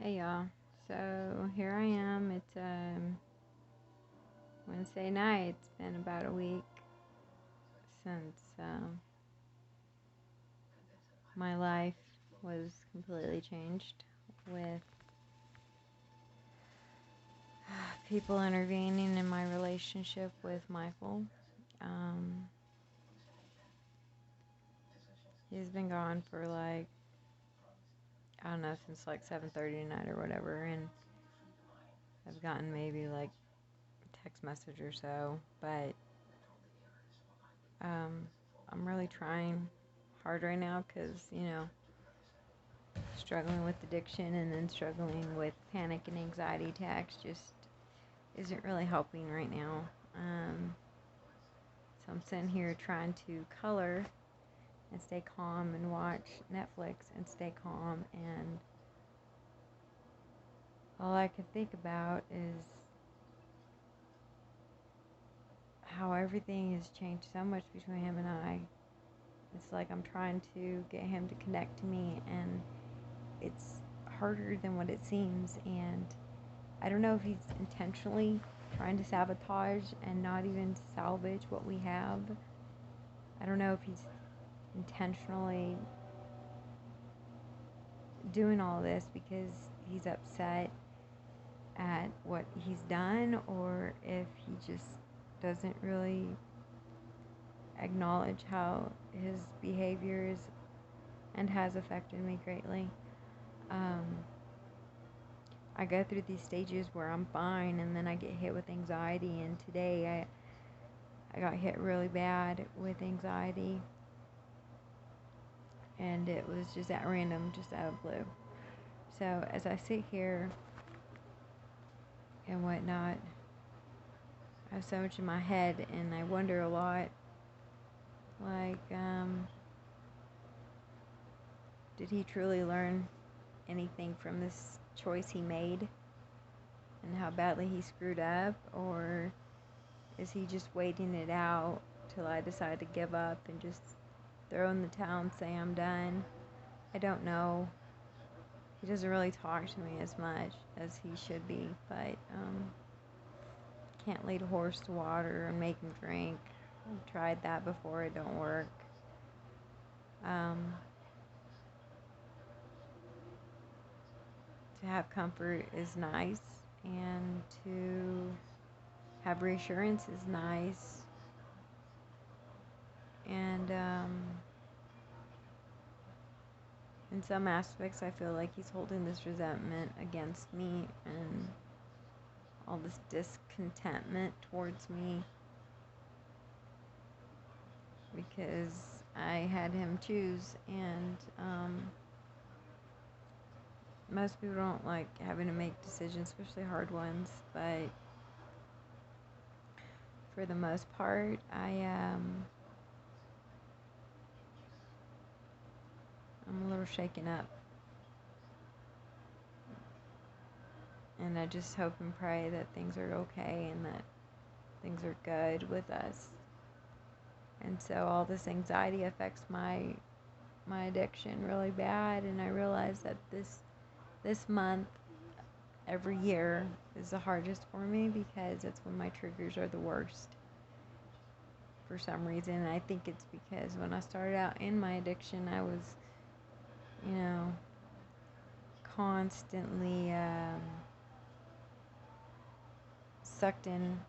Hey y'all. So here I am. It's Wednesday night. It's been about a week since my life was completely changed with people intervening in my relationship with Michael. Um, he's been gone for I don't know, since 7:30 tonight or whatever, and I've gotten maybe a text message or so, but um, I'm really trying hard right now because struggling with addiction and then struggling with panic and anxiety attacks just isn't really helping right now. So I'm sitting here trying to color and stay calm and watch Netflix and stay calm, and all I can think about is how everything has changed so much between him and I. It's like I'm trying to get him to connect to me, and it's harder than what it seems, and I don't know if he's intentionally trying to sabotage and not even salvage what we have. I don't know if he's intentionally doing all this because he's upset at what he's done, or if he just doesn't really acknowledge how his behavior is and has affected me greatly. Um, I go through these stages where I'm fine, and then I get hit with anxiety, and today I got hit really bad with anxiety, and it was just at random, just out of blue. So as I sit here and whatnot, I have so much in my head, and I wonder a lot, like, did he truly learn anything from this choice he made and how badly he screwed up, or is he just waiting it out till I decide to give up and just throw in the towel and say I'm done? I don't know. He doesn't really talk to me as much as he should be, but can't lead a horse to water and make him drink. I've tried that before, it don't work. To have comfort is nice, and to have reassurance is nice, and in some aspects I feel like he's holding this resentment against me and all this discontentment towards me because I had him choose, and most people don't like having to make decisions, especially hard ones, but for the most part, I'm a little shaken up, and I just hope and pray that things are okay and that things are good with us. And so all this anxiety affects my addiction really bad, and I realize that this month every year is the hardest for me because that's when my triggers are the worst for some reason. And I think it's because when I started out in my addiction, I was, you know, constantly sucked in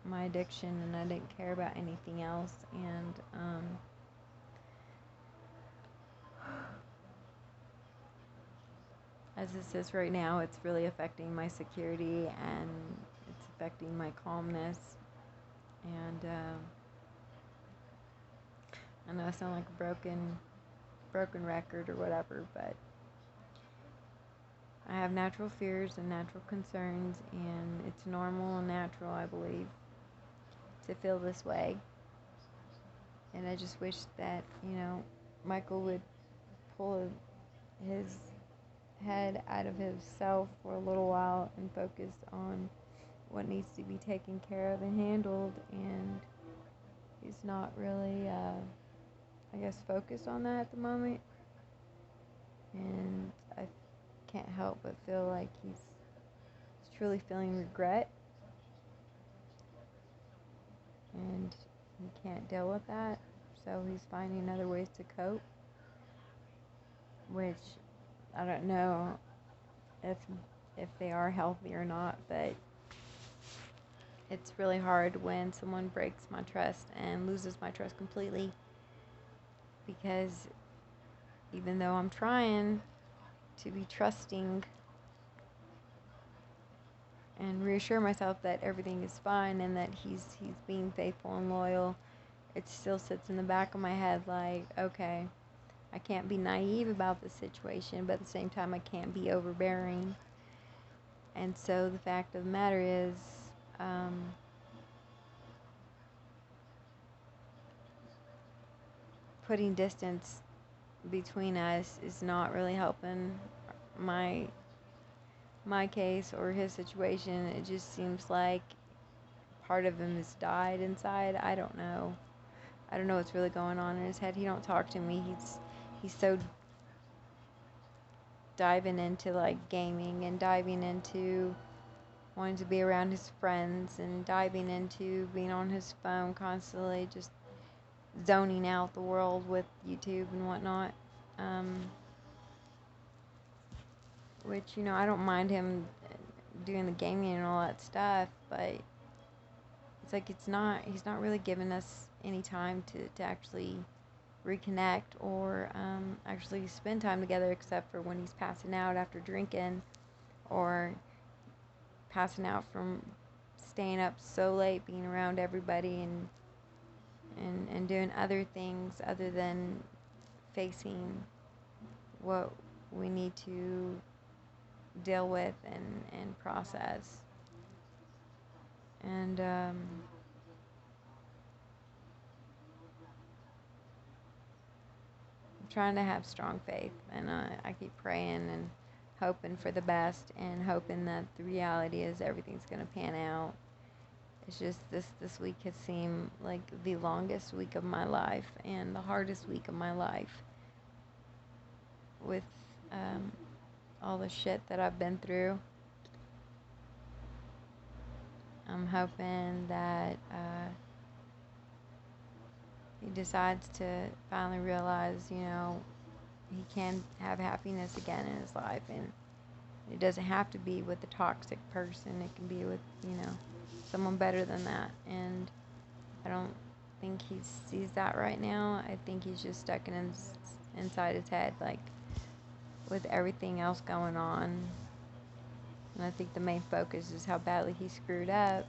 my addiction, and I didn't care about anything else. And as it says right now, it's really affecting my security, and it's affecting my calmness. And I know I sound like a broken record or whatever, but I have natural fears and natural concerns, and it's normal and natural, I believe, to feel this way. And I just wish that, Michael would pull his head out of himself for a little while and focus on what needs to be taken care of and handled. And he's not really, I guess, focused on that at the moment. And I can't help but feel like he's truly feeling regret, and he can't deal with that, so he's finding other ways to cope, which I don't know if they are healthy or not, but it's really hard when someone breaks my trust and loses my trust completely, because even though I'm trying to be trusting and reassure myself that everything is fine and that he's being faithful and loyal, it still sits in the back of my head like, okay, I can't be naive about the situation, but at the same time I can't be overbearing. And so the fact of the matter is, putting distance between us is not really helping my case or his situation. It just seems like part of him has died inside. I don't know what's really going on in his head. He don't talk to me. He's so diving into like gaming and diving into wanting to be around his friends and diving into being on his phone constantly, just zoning out the world with YouTube and whatnot. Which, I don't mind him doing the gaming and all that stuff, but it's like he's not really giving us any time to actually reconnect or actually spend time together, except for when he's passing out after drinking, or passing out from staying up so late, being around everybody and doing other things other than facing what we need to deal with and process. And I'm trying to have strong faith, and I keep praying and hoping for the best and hoping that the reality is everything's going to pan out. It's just this week has seemed like the longest week of my life and the hardest week of my life, with all the shit that I've been through. I'm hoping that he decides to finally realize, he can have happiness again in his life, and it doesn't have to be with a toxic person. It can be with, someone better than that. And I don't think he sees that right now. I think he's just stuck inside his head, like, with everything else going on. And I think the main focus is how badly he screwed up.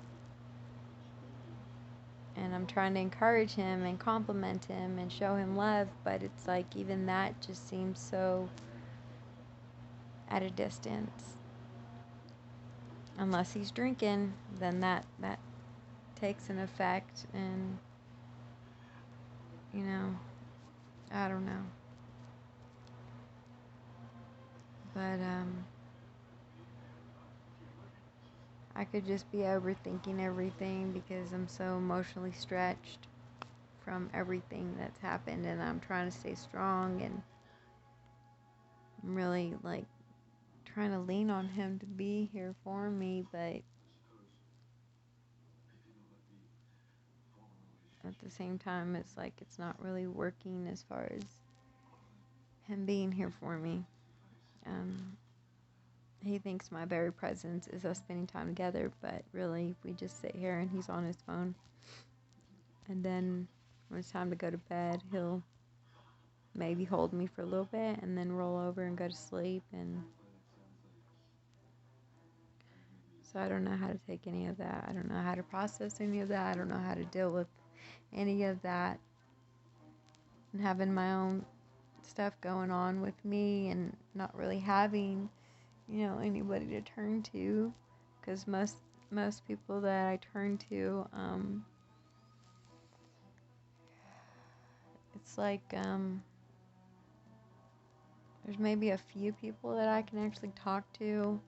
And I'm trying to encourage him and compliment him and show him love, but it's like even that just seems so at a distance. Unless he's drinking, then that takes an effect, and I don't know. But I could just be overthinking everything because I'm so emotionally stretched from everything that's happened, and I'm trying to stay strong, and I'm really like trying to lean on him to be here for me, but at the same time it's like it's not really working as far as him being here for me. He thinks my very presence is us spending time together, but really if we just sit here and he's on his phone, and then when it's time to go to bed, he'll maybe hold me for a little bit and then roll over and go to sleep. And so I don't know how to take any of that. I don't know how to process any of that. I don't know how to deal with any of that, and having my own stuff going on with me and not really having anybody to turn to, because most people that I turn to, it's like there's maybe a few people that I can actually talk to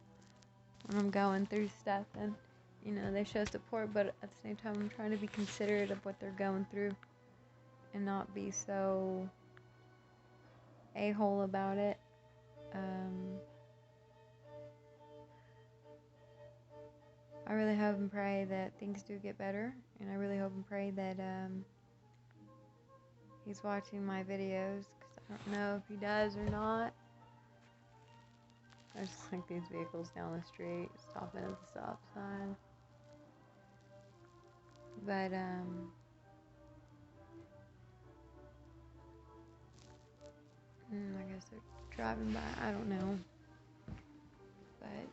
when I'm going through stuff, and they show support, but at the same time I'm trying to be considerate of what they're going through and not be so a-hole about it. and pray that things do get better, and I really hope and pray that he's watching my videos, because I don't know if he does or not. I just like these vehicles down the street, stopping at the stop sign. But, I guess they're driving by, I don't know. But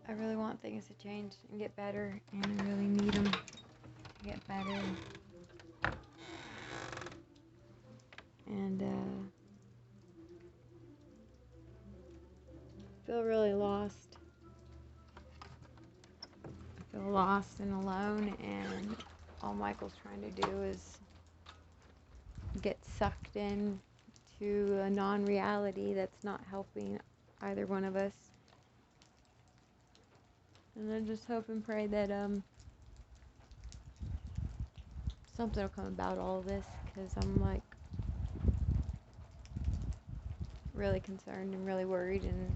I really want things to change and get better, and I really need them to get better. And, I feel really lost. I feel lost and alone, and all Michael's trying to do is get sucked in to a non-reality that's not helping either one of us. And I just hope and pray that something will come about all of this, because I'm like really concerned and really worried, and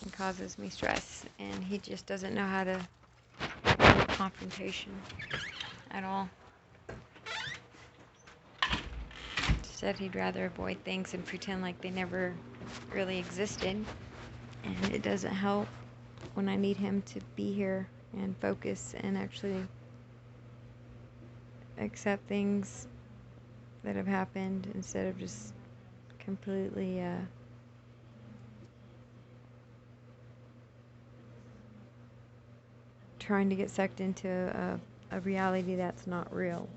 it causes me stress, and he just doesn't know how to handle confrontation at all. Said he'd rather avoid things and pretend like they never really existed, and it doesn't help when I need him to be here and focus and actually accept things that have happened, instead of just completely trying to get sucked into a reality that's not real.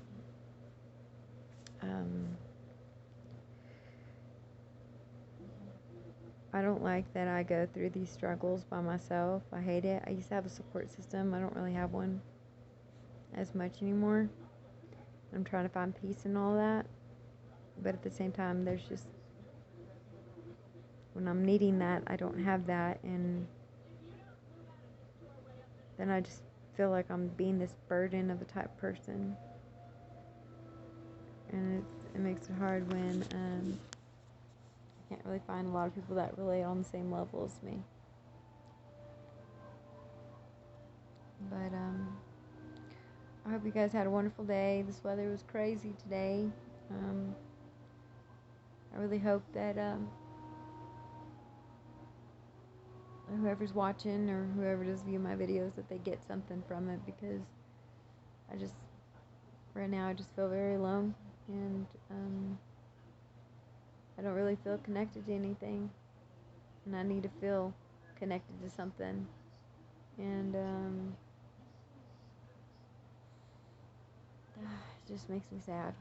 I don't like that I go through these struggles by myself. I hate it. I used to have a support system. I don't really have one as much anymore. I'm trying to find peace in all that. But at the same time, there's just, when I'm needing that, I don't have that. And then I just feel like I'm being this burden of a type person. And it makes it hard when I can't really find a lot of people that relate on the same level as me. But I hope you guys had a wonderful day. This weather was crazy today. I really hope that whoever's watching or whoever does view my videos, that they get something from it, because right now I just feel very alone, and I don't really feel connected to anything, and I need to feel connected to something. And it just makes me sad.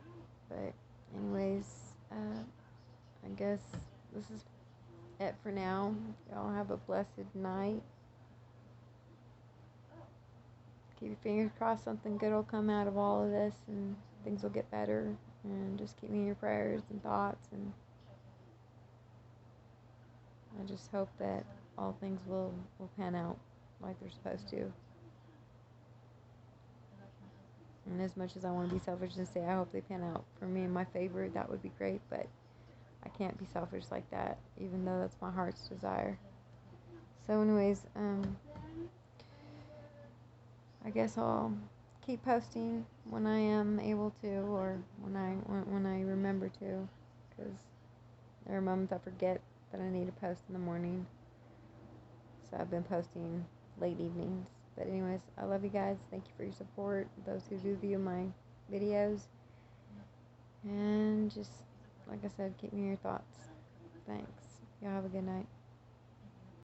But anyways, I guess this is it for now. Y'all have a blessed night. Keep your fingers crossed something good will come out of all of this, and things will get better. And just keep me in your prayers and thoughts, and I just hope that all things will pan out like they're supposed to. And as much as I want to be selfish and say I hope they pan out for me in my favor, that would be great, but I can't be selfish like that, even though that's my heart's desire. So anyways, I guess I'll keep posting when I am able to, or when I remember to, because there are moments I forget that I need to post in the morning. So I've been posting late evenings. But anyways, I love you guys. Thank you for your support, those who do view my videos. And just, like I said, keep me in your thoughts. Thanks. Y'all have a good night.